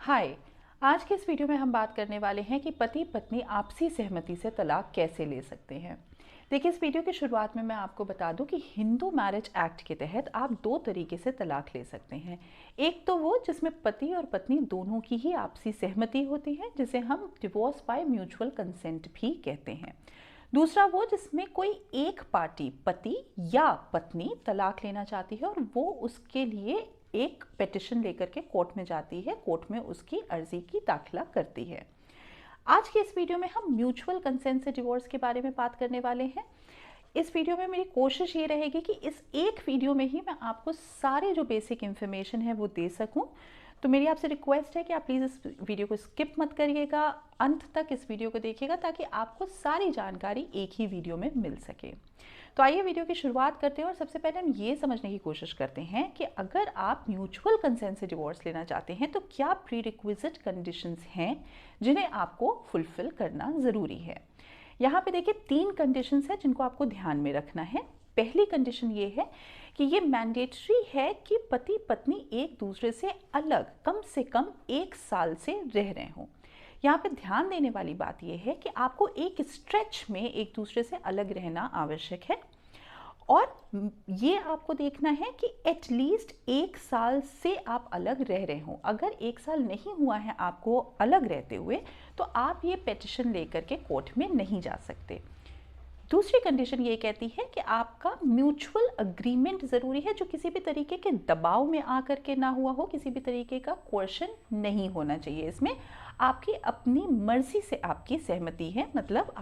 हाय। आज के इस वीडियो में हम बात करने वाले हैं कि पति पत्नी आपसी सहमति से तलाक कैसे ले सकते हैं। देखिए, इस वीडियो की शुरुआत में मैं आपको बता दूं कि हिंदू मैरिज एक्ट के तहत आप दो तरीके से तलाक ले सकते हैं। एक तो वो जिसमें पति और पत्नी दोनों की ही आपसी सहमति होती है, जिसे हम डिवोर्स बाय म्यूचुअल कंसेंट भी कहते हैं। दूसरा वो जिसमें कोई एक पार्टी, पति या पत्नी, तलाक लेना चाहती है और वो उसके लिए एक पिटिशन लेकर के कोर्ट में जाती है, कोर्ट में उसकी अर्जी की दाखिला करती है। आज के इस वीडियो में हम म्यूचुअल कंसेंट से डिवोर्स के बारे में बात करने वाले हैं। इस वीडियो में मेरी कोशिश ये रहेगी कि इस एक वीडियो में ही मैं आपको सारे जो बेसिक इन्फॉर्मेशन है वो दे सकूं। तो मेरी आपसे रिक्वेस्ट है कि आप प्लीज़ इस वीडियो को स्किप मत करिएगा, अंत तक इस वीडियो को देखिएगा ताकि आपको सारी जानकारी एक ही वीडियो में मिल सके। तो आइए वीडियो की शुरुआत करते हैं और सबसे पहले हम ये समझने की कोशिश करते हैं कि अगर आप म्यूचुअल कंसेंट से डिवोर्स लेना चाहते हैं तो क्या प्रीरिक्विजिट कंडीशंस हैं जिन्हें आपको फुलफिल करना ज़रूरी है। यहाँ पे देखिए 3 कंडीशंस हैं जिनको आपको ध्यान में रखना है। पहली कंडीशन ये है कि ये मैंडेटरी है कि पति पत्नी एक दूसरे से अलग कम से कम 1 साल से रह रहे हों। यहाँ पे ध्यान देने वाली बात यह है कि आपको एक स्ट्रेच में एक दूसरे से अलग रहना आवश्यक है और ये आपको देखना है कि एटलीस्ट 1 साल से आप अलग रह रहे हो। अगर 1 साल नहीं हुआ है आपको अलग रहते हुए तो आप ये पिटिशन लेकर के कोर्ट में नहीं जा सकते। दूसरी कंडीशन ये कहती है कि आपका म्यूचुअल अग्रीमेंट ज़रूरी है, जो किसी भी तरीके के दबाव में आकर के ना हुआ हो, किसी भी तरीके का कोर्शन नहीं होना चाहिए। इसमें आपकी अपनी मर्जी से आपकी सहमति है, मतलब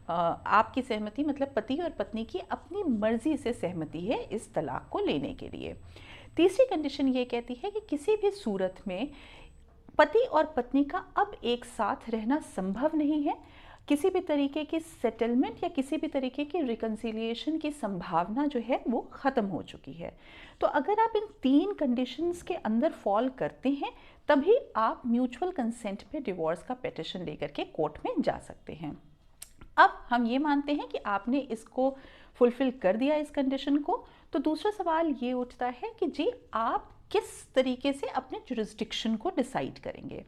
आपकी सहमति मतलब पति और पत्नी की अपनी मर्जी से सहमति है इस तलाक को लेने के लिए। तीसरी कंडीशन ये कहती है कि किसी भी सूरत में पति और पत्नी का अब एक साथ रहना संभव नहीं है, किसी भी तरीके की सेटलमेंट या किसी भी तरीके की रिकन्सिलिएशन की संभावना जो है वो ख़त्म हो चुकी है। तो अगर आप इन 3 कंडीशंस के अंदर फॉल करते हैं तभी आप म्यूचुअल कंसेंट पे डिवोर्स का पिटिशन लेकर के कोर्ट में जा सकते हैं। अब हम ये मानते हैं कि आपने इसको फुलफिल कर दिया इस कंडीशन को, तो दूसरा सवाल ये उठता है कि जी आप किस तरीके से अपने जुरिस्डिक्शन को डिसाइड करेंगे।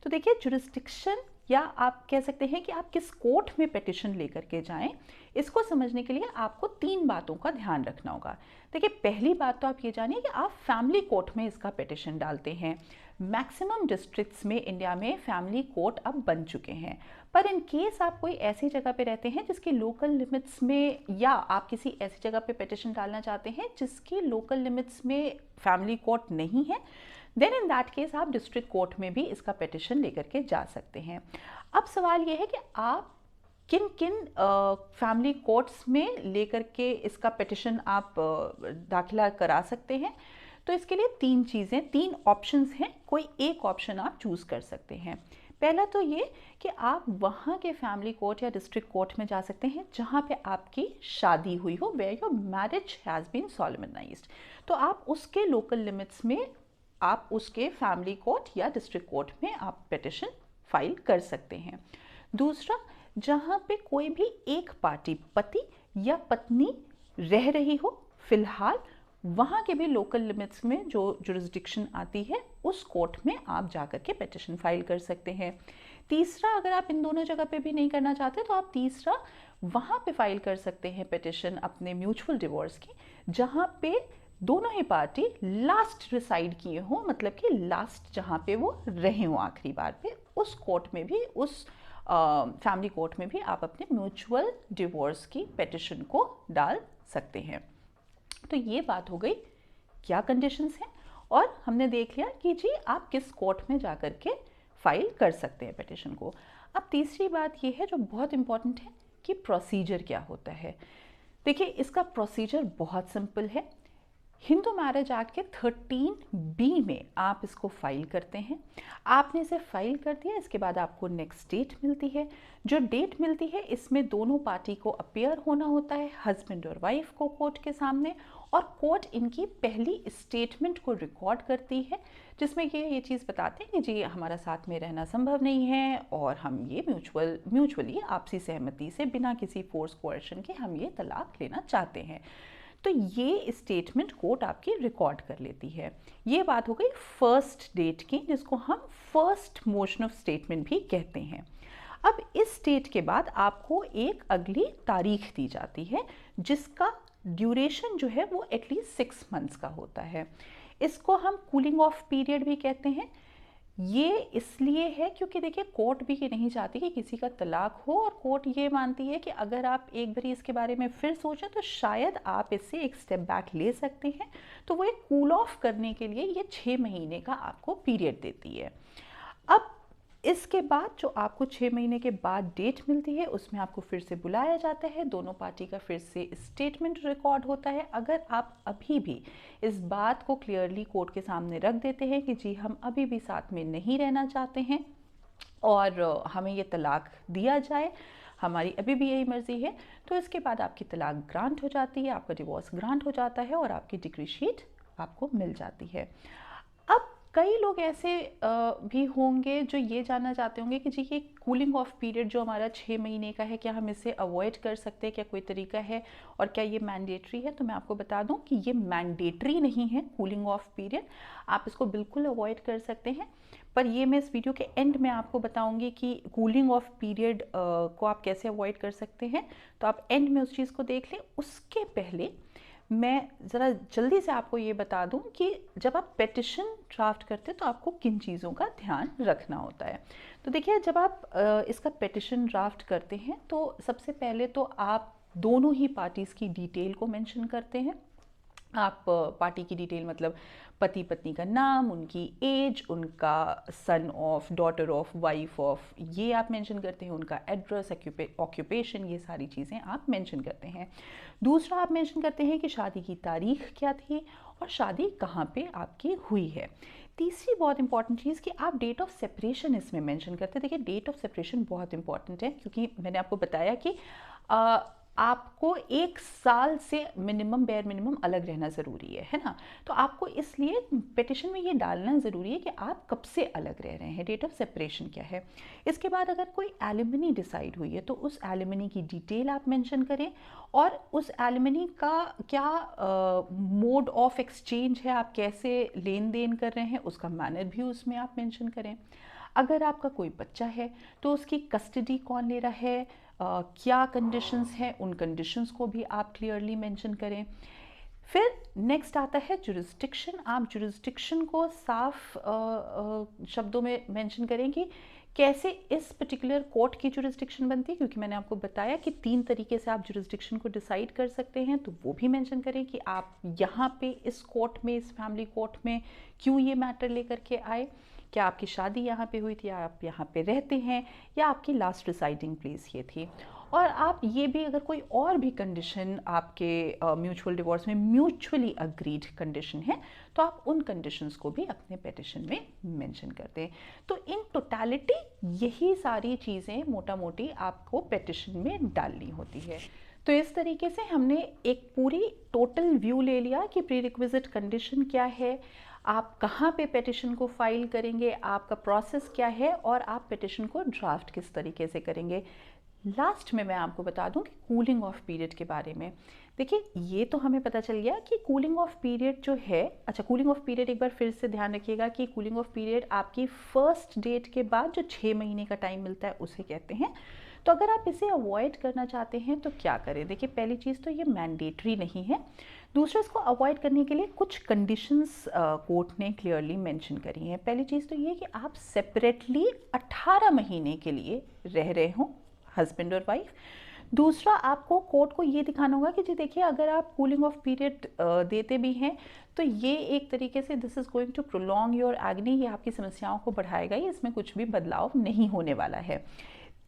तो देखिए, जुरिस्डिक्शन या आप कह सकते हैं कि आप किस कोर्ट में पिटिशन लेकर के जाएं, इसको समझने के लिए आपको 3 बातों का ध्यान रखना होगा। देखिए, पहली बात तो आप ये जानिए कि आप फैमिली कोर्ट में इसका पिटिशन डालते हैं। मैक्सिमम डिस्ट्रिक्ट्स में इंडिया में फैमिली कोर्ट अब बन चुके हैं, पर इन केस आप कोई ऐसी जगह पे रहते हैं जिसकी लोकल लिमिट्स में, या आप किसी ऐसी जगह पे पिटिशन डालना चाहते हैं जिसकी लोकल लिमिट्स में फैमिली कोर्ट नहीं है, देन इन दैट केस आप डिस्ट्रिक्ट कोर्ट में भी इसका पिटिशन लेकर के जा सकते हैं। अब सवाल ये है कि आप किन किन फैमिली कोर्ट्स में लेकर के इसका पिटिशन आप दाखिला करा सकते हैं। तो इसके लिए 3 ऑप्शंस हैं, कोई एक ऑप्शन आप चूज़ कर सकते हैं। पहला तो ये कि आप वहाँ के फैमिली कोर्ट या डिस्ट्रिक्ट कोर्ट में जा सकते हैं जहाँ पे आपकी शादी हुई हो, where your marriage has been solemnized. तो आप उसके लोकल लिमिट्स में आप उसके फैमिली कोर्ट या डिस्ट्रिक्ट कोर्ट में आप पिटिशन फाइल कर सकते हैं। दूसरा, जहाँ पे कोई भी एक पार्टी, पति या पत्नी, रह रही हो फिलहाल, वहाँ के भी लोकल लिमिट्स में जो जुरिस्डिक्शन आती है उस कोर्ट में आप जाकर के पिटिशन फाइल कर सकते हैं। तीसरा, अगर आप इन दोनों जगह पे भी नहीं करना चाहते तो आप तीसरा वहाँ पे फाइल कर सकते हैं पिटिशन अपने म्यूचुअल डिवोर्स की, जहाँ पे दोनों ही पार्टी लास्ट रिसाइड किए हों, मतलब कि लास्ट जहाँ पे वो रहे हों आखिरी बार पे, उस कोर्ट में भी, उस फैमिली कोर्ट में भी आप अपने म्यूचुअल डिवोर्स की पिटिशन को डाल सकते हैं। तो ये बात हो गई क्या कंडीशंस हैं, और हमने देख लिया कि जी आप किस कोर्ट में जाकर के फाइल कर सकते हैं पिटिशन को। अब तीसरी बात ये है जो बहुत इंपॉर्टेंट है कि प्रोसीजर क्या होता है। देखिए, इसका प्रोसीजर बहुत सिंपल है। हिंदू मैरिज एक्ट के 13B में आप इसको फाइल करते हैं। आपने इसे फाइल कर दिया, इसके बाद आपको नेक्स्ट डेट मिलती है। जो डेट मिलती है इसमें दोनों पार्टी को अपीयर होना होता है, हस्बैंड और वाइफ को, कोर्ट के सामने, और कोर्ट इनकी पहली स्टेटमेंट को रिकॉर्ड करती है जिसमें ये चीज़ बताते हैं कि जी हमारा साथ में रहना संभव नहीं है और हम ये म्यूचुअली आपसी सहमति से बिना किसी फोर्स कोएर्शन के हम ये तलाक लेना चाहते हैं। तो ये स्टेटमेंट कोर्ट आपकी रिकॉर्ड कर लेती है। ये बात हो गई फर्स्ट डेट की, जिसको हम फर्स्ट मोशन ऑफ स्टेटमेंट भी कहते हैं। अब इस डेट के बाद आपको एक अगली तारीख दी जाती है जिसका ड्यूरेशन जो है वो एटलीस्ट 6 मंथ्स का होता है। इसको हम कूलिंग ऑफ पीरियड भी कहते हैं। ये इसलिए है क्योंकि देखिए कोर्ट भी ये नहीं चाहती कि किसी का तलाक हो, और कोर्ट ये मानती है कि अगर आप एक बार इसके बारे में फिर सोचें तो शायद आप इससे एक स्टेप बैक ले सकते हैं। तो वो एक कूल ऑफ करने के लिए ये 6 महीने का आपको पीरियड देती है। अब इसके बाद जो आपको 6 महीने के बाद डेट मिलती है उसमें आपको फिर से बुलाया जाता है, दोनों पार्टी का फिर से स्टेटमेंट रिकॉर्ड होता है। अगर आप अभी भी इस बात को क्लियरली कोर्ट के सामने रख देते हैं कि जी हम अभी भी साथ में नहीं रहना चाहते हैं और हमें ये तलाक दिया जाए, हमारी अभी भी यही मर्ज़ी है, तो इसके बाद आपकी तलाक ग्रांट हो जाती है, आपका डिवोर्स ग्रांट हो जाता है और आपकी डिक्री शीट आपको मिल जाती है। अब कई लोग ऐसे भी होंगे जो ये जानना चाहते होंगे कि जी ये कूलिंग ऑफ पीरियड जो हमारा 6 महीने का है, क्या हम इसे अवॉइड कर सकते हैं, क्या कोई तरीका है और क्या ये मैंडेटरी है? तो मैं आपको बता दूं कि ये मैंडेटरी नहीं है कूलिंग ऑफ पीरियड, आप इसको बिल्कुल अवॉइड कर सकते हैं। पर ये मैं इस वीडियो के एंड में आपको बताऊंगी कि कूलिंग ऑफ पीरियड को आप कैसे अवॉइड कर सकते हैं, तो आप एंड में उस चीज़ को देख लें। उसके पहले मैं ज़रा जल्दी से आपको ये बता दूं कि जब आप पेटिशन ड्राफ्ट करते हैं तो आपको किन चीज़ों का ध्यान रखना होता है। तो देखिए जब आप इसका पेटिशन ड्राफ्ट करते हैं तो सबसे पहले तो आप दोनों ही पार्टीज़ की डिटेल को मेंशन करते हैं। आप पार्टी की डिटेल मतलब पति पत्नी का नाम, उनकी एज, उनका son of, daughter of, wife of, ये आप मेंशन करते हैं, उनका एड्रेस, ऑक्यूपेशन, ये सारी चीज़ें आप मेंशन करते हैं। दूसरा आप मेंशन करते हैं कि शादी की तारीख क्या थी और शादी कहाँ पे आपकी हुई है। तीसरी बहुत इंपॉर्टेंट चीज़ कि आप डेट ऑफ सेपरेशन इसमें मेंशन करते हैं। देखिए डेट ऑफ सेपरेशन बहुत इंपॉर्टेंट है क्योंकि मैंने आपको बताया कि आपको 1 साल से मिनिमम बेयर मिनिमम अलग रहना ज़रूरी है ना। तो आपको इसलिए पिटिशन में ये डालना ज़रूरी है कि आप कब से अलग रह रहे हैं, डेट ऑफ सेपरेशन क्या है। इसके बाद अगर कोई एलिमनी डिसाइड हुई है तो उस एलिमनी की डिटेल आप मेंशन करें और उस एलिमनी का क्या मोड ऑफ एक्सचेंज है, आप कैसे लेन देन कर रहे हैं, उसका मैनर भी उसमें आप मेंशन करें। अगर आपका कोई बच्चा है तो उसकी कस्टडी कौन ले रहा है, क्या कंडीशंस हैं, उन कंडीशंस को भी आप क्लियरली मेंशन करें। फिर नेक्स्ट आता है जुरिस्डिक्शन। आप जुरिस्डिक्शन को साफ शब्दों में मेंशन करें कि कैसे इस पर्टिकुलर कोर्ट की जुरिस्डिक्शन बनती है, क्योंकि मैंने आपको बताया कि 3 तरीके से आप जुरिस्डिक्शन को डिसाइड कर सकते हैं। तो वो भी मेंशन करें कि आप यहाँ पे इस कोर्ट में, इस फैमिली कोर्ट में क्यों ये मैटर लेकर के आए, क्या आपकी शादी यहाँ पे हुई थी, आप यहाँ पे रहते हैं, या आपकी लास्ट रिसाइडिंग प्लेस ये थी। और आप ये भी अगर कोई और भी कंडीशन आपके म्यूचुअल डिवोर्स में म्यूचुअली अग्रीड कंडीशन है तो आप उन कंडीशंस को भी अपने पिटिशन में मेंशन करते हैं। तो इन टोटलिटी यही सारी चीज़ें मोटा मोटी आपको पिटिशन में डालनी होती है। तो इस तरीके से हमने एक पूरी टोटल व्यू ले लिया कि प्री रिक्विजिट कंडीशन क्या है, आप कहाँ पे पिटिशन को फाइल करेंगे, आपका प्रोसेस क्या है और आप पिटिशन को ड्राफ्ट किस तरीके से करेंगे। लास्ट में मैं आपको बता दूं कि कूलिंग ऑफ पीरियड के बारे में। देखिए ये तो हमें पता चल गया कि कूलिंग ऑफ पीरियड जो है, अच्छा कूलिंग ऑफ पीरियड एक बार फिर से ध्यान रखिएगा कि कूलिंग ऑफ पीरियड आपकी फर्स्ट डेट के बाद जो 6 महीने का टाइम मिलता है उसे कहते हैं। तो अगर आप इसे अवॉइड करना चाहते हैं तो क्या करें। देखिए पहली चीज़ तो ये मैंडेटरी नहीं है। दूसरा, इसको अवॉइड करने के लिए कुछ कंडीशंस कोर्ट ने क्लियरली मेंशन करी हैं। पहली चीज़ तो ये कि आप सेपरेटली 18 महीने के लिए रह रहे हों, हस्बैंड और वाइफ। दूसरा, आपको कोर्ट को ये दिखाना होगा कि जी देखिए अगर आप कूलिंग ऑफ पीरियड देते भी हैं तो ये एक तरीके से this is going to prolong your agony, ये आपकी समस्याओं को बढ़ाएगा ही, इसमें कुछ भी बदलाव नहीं होने वाला है।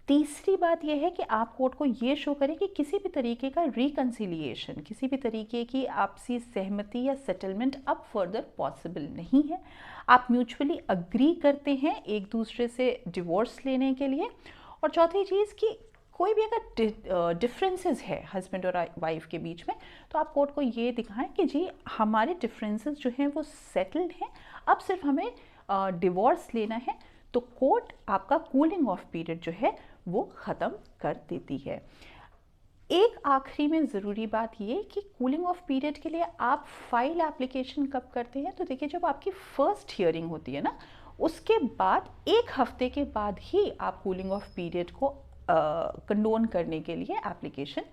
तीसरी बात यह है कि आप कोर्ट को ये शो करें कि किसी भी तरीके का रिकन्सिलिएशन, किसी भी तरीके की आपसी सहमति या सेटलमेंट अब फर्दर पॉसिबल नहीं है। आप म्यूचुअली अग्री करते हैं एक दूसरे से डिवोर्स लेने के लिए। और चौथी चीज़ कि कोई भी अगर डिफरेंसेस है हस्बैंड और वाइफ के बीच में तो आप कोर्ट को ये दिखाएं कि जी हमारे डिफरेंसेस जो हैं वो सेटल्ड हैं, अब सिर्फ हमें डिवोर्स लेना है। तो कोर्ट आपका कूलिंग ऑफ पीरियड जो है वो ख़त्म कर देती है। एक आखिरी में ज़रूरी बात ये कि कूलिंग ऑफ पीरियड के लिए आप फाइल एप्लीकेशन कब करते हैं, तो देखिए जब आपकी फर्स्ट हियरिंग होती है ना, उसके बाद 1 हफ्ते के बाद ही आप कूलिंग ऑफ पीरियड को कंडोन करने के लिए एप्लीकेशन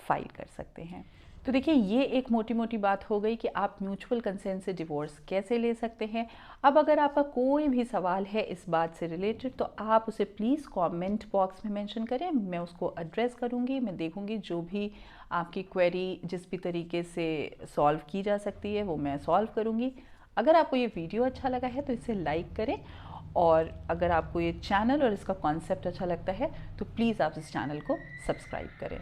फाइल कर सकते हैं। तो देखिए ये एक मोटी मोटी बात हो गई कि आप म्यूचुअल कंसेंट से डिवोर्स कैसे ले सकते हैं। अब अगर आपका कोई भी सवाल है इस बात से रिलेटेड तो आप उसे प्लीज़ कमेंट बॉक्स में मेंशन करें, मैं उसको एड्रेस करूँगी। मैं देखूँगी जो भी आपकी क्वेरी जिस भी तरीके से सॉल्व की जा सकती है वो मैं सॉल्व करूँगी। अगर आपको ये वीडियो अच्छा लगा है तो इसे लाइक करें, और अगर आपको ये चैनल और इसका कॉन्सेप्ट अच्छा लगता है तो प्लीज़ आप इस चैनल को सब्सक्राइब करें।